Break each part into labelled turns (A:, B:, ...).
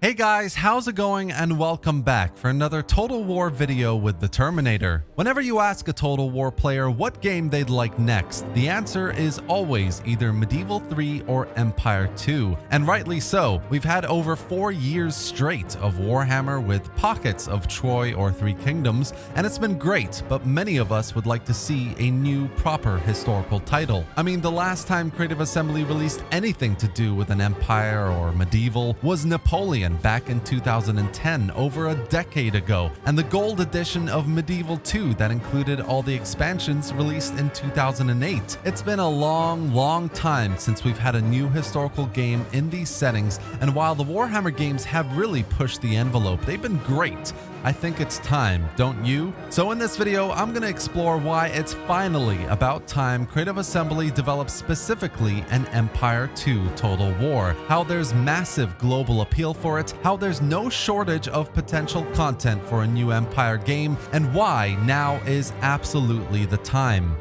A: Hey guys, how's it going and welcome back for another Total War video with the Terminator. Whenever you ask a Total War player what game they'd like next, the answer is always either Medieval 3 or Empire 2. And rightly so, we've had over 4 years straight of Warhammer with pockets of Troy or Three Kingdoms, and it's been great, but many of us would like to see a new proper historical title. I mean, the last time Creative Assembly released anything to do with an Empire or Medieval was Napoleon back in 2010, over a decade ago, and the gold edition of Medieval 2 that included all the expansions released in 2008. It's been a long time since we've had a new historical game in these settings, and while the Warhammer games have really pushed the envelope, they've been great. I think it's time, don't you? So in this video, I'm going to explore why it's finally about time Creative Assembly developed specifically an Empire 2 Total War, how there's massive global appeal for it, how there's no shortage of potential content for a new Empire game, and why now is absolutely the time.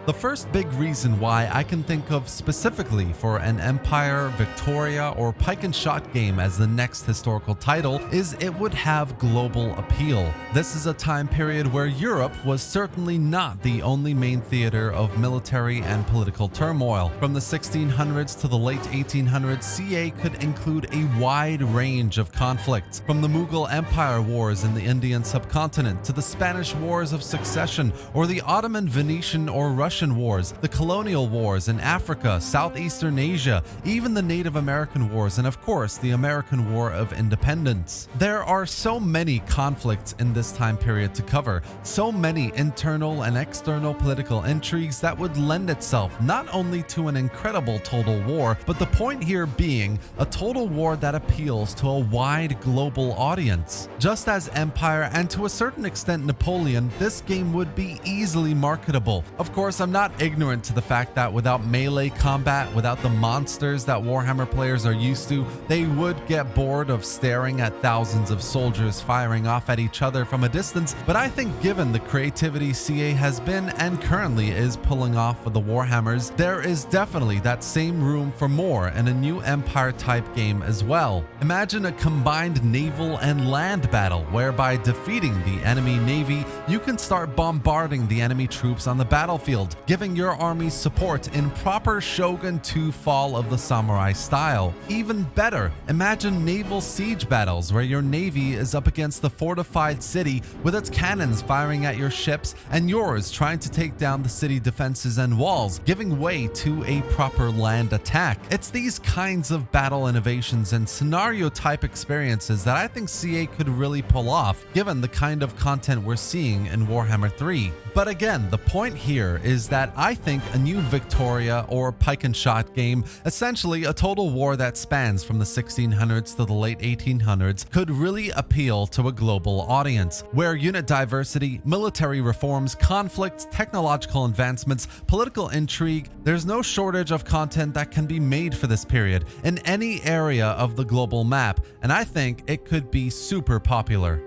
A: The first big reason why I can think of specifically for an Empire, Victoria, or Pike and Shot game as the next historical title is it would have global appeal. This is a time period where Europe was certainly not the only main theater of military and political turmoil. From the 1600s to the late 1800s, CA could include a wide range of conflicts, from the Mughal Empire Wars in the Indian subcontinent to the Spanish Wars of Succession or the Ottoman, Venetian, or Russian Wars, the colonial wars in Africa, Southeastern Asia, even the Native American Wars, and of course the American War of Independence. There are so many conflicts in this time period to cover, so many internal and external political intrigues that would lend itself not only to an incredible total war, but the point here being a total war that appeals to a wide global audience. Just as Empire and to a certain extent Napoleon, this game would be easily marketable. Of course, I'm not ignorant to the fact that without melee combat, without the monsters that Warhammer players are used to, they would get bored of staring at thousands of soldiers firing off at each other from a distance, but I think given the creativity CA has been and currently is pulling off with the Warhammers, there is definitely that same room for more in a new Empire type game as well. Imagine a combined naval and land battle whereby defeating the enemy navy, you can start bombarding the enemy troops on the battlefield, giving your army support in proper Shogun 2 Fall of the Samurai style. Even better, imagine naval siege battles where your navy is up against the fortified city with its cannons firing at your ships and yours trying to take down the city defenses and walls, giving way to a proper land attack. It's these kinds of battle innovations and scenario type experiences that I think CA could really pull off, given the kind of content we're seeing in Warhammer 3. But again, the point here is that I think a new Victoria or Pike and Shot game, essentially a total war that spans from the 1600s to the late 1800s, could really appeal to a global audience, where unit diversity, military reforms, conflicts, technological advancements, political intrigue, there's no shortage of content that can be made for this period in any area of the global map, and I think it could be super popular.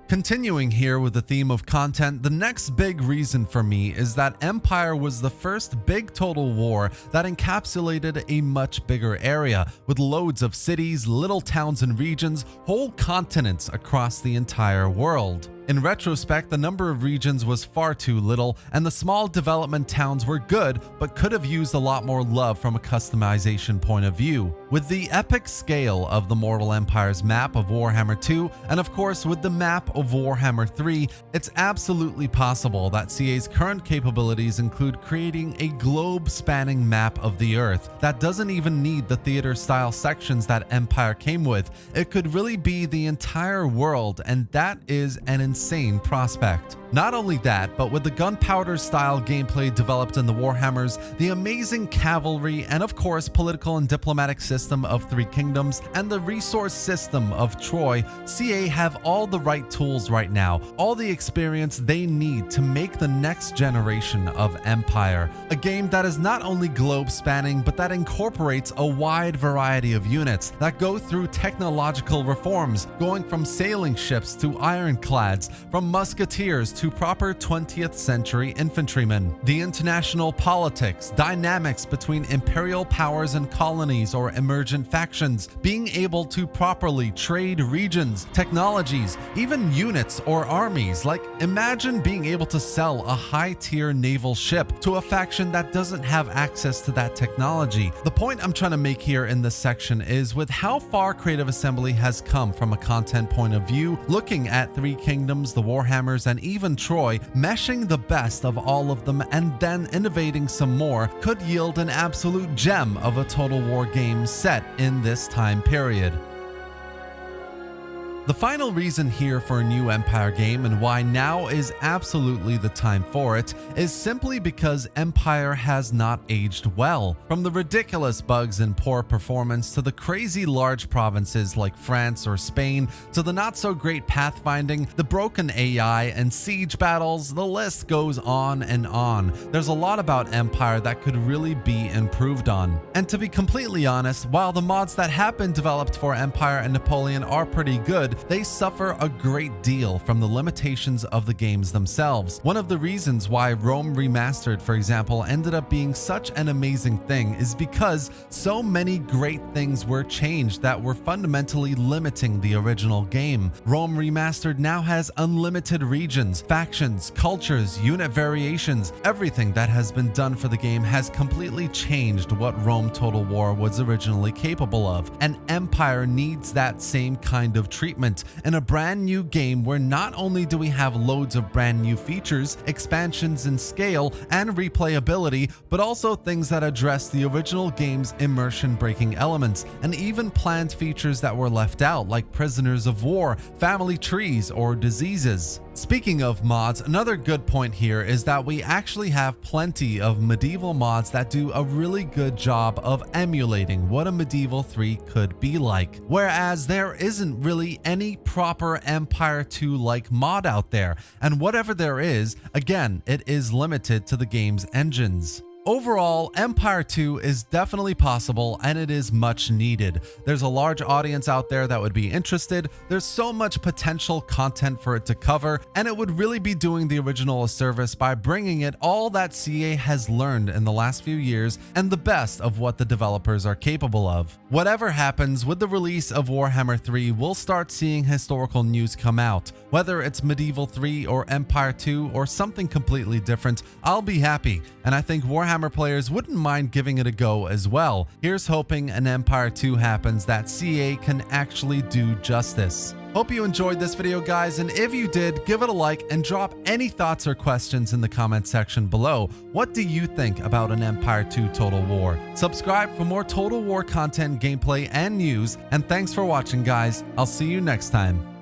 A: Continuing here with the theme of content, the next big reason for me is that Empire was the first big total war that encapsulated a much bigger area, with loads of cities, little towns and regions, whole continents across the entire world. In retrospect, the number of regions was far too little, and the small development towns were good, but could have used a lot more love from a customization point of view. With the epic scale of the Mortal Empire's map of Warhammer 2, and of course with the map of Warhammer 3, it's absolutely possible that CA's current capabilities include creating a globe-spanning map of the Earth that doesn't even need the theater-style sections that Empire came with. It could really be the entire world, and that is an insane prospect. Not only that, but with the gunpowder style gameplay developed in the Warhammers, the amazing cavalry, and of course political and diplomatic system of Three Kingdoms, and the resource system of Troy, CA have all the right tools right now, all the experience they need to make the next generation of Empire. A game that is not only globe spanning, but that incorporates a wide variety of units that go through technological reforms, going from sailing ships to ironclads nomads, from musketeers to proper 20th century infantrymen. The international politics, dynamics between imperial powers and colonies or emergent factions, being able to properly trade regions, technologies, even units or armies. Like, imagine being able to sell a high-tier naval ship to a faction that doesn't have access to that technology. The point I'm trying to make here in this section is, with how far Creative Assembly has come from a content point of view, looking at Three Kingdoms, the Warhammers, and even Troy, meshing the best of all of them and then innovating some more could yield an absolute gem of a Total War game set in this time period. The final reason here for a new Empire game, and why now is absolutely the time for it, is simply because Empire has not aged well. From the ridiculous bugs and poor performance to the crazy large provinces like France or Spain, to the not so great pathfinding, the broken AI and siege battles, the list goes on and on. There's a lot about Empire that could really be improved on. And to be completely honest, while the mods that have been developed for Empire and Napoleon are pretty good, they suffer a great deal from the limitations of the games themselves. One of the reasons why Rome Remastered, for example, ended up being such an amazing thing is because so many great things were changed that were fundamentally limiting the original game. Rome Remastered now has unlimited regions, factions, cultures, unit variations. Everything that has been done for the game has completely changed what Rome Total War was originally capable of, and Empire needs that same kind of treatment in a brand new game where not only do we have loads of brand new features, expansions in scale, and replayability, but also things that address the original game's immersion-breaking elements, and even planned features that were left out, like prisoners of war, family trees, or diseases. Speaking of mods, another good point here is that we actually have plenty of medieval mods that do a really good job of emulating what a Medieval 3 could be like, whereas there isn't really any proper Empire 2-like mod out there, and whatever there is, again, it is limited to the game's engines. Overall, Empire 2 is definitely possible, and it is much needed. There's a large audience out there that would be interested, there's so much potential content for it to cover, and it would really be doing the original a service by bringing it all that CA has learned in the last few years and the best of what the developers are capable of. Whatever happens with the release of Warhammer 3, we'll start seeing historical news come out. Whether it's Medieval 3 or Empire 2 or something completely different, I'll be happy, and I think Warhammer players wouldn't mind giving it a go as well. Here's hoping an Empire 2 happens that CA can actually do justice. Hope you enjoyed this video, guys, and if you did, give it a like and drop any thoughts or questions in the comment section below. What do you think about an Empire 2 Total War? Subscribe for more Total War content, gameplay, and news, and thanks for watching, guys. I'll see you next time.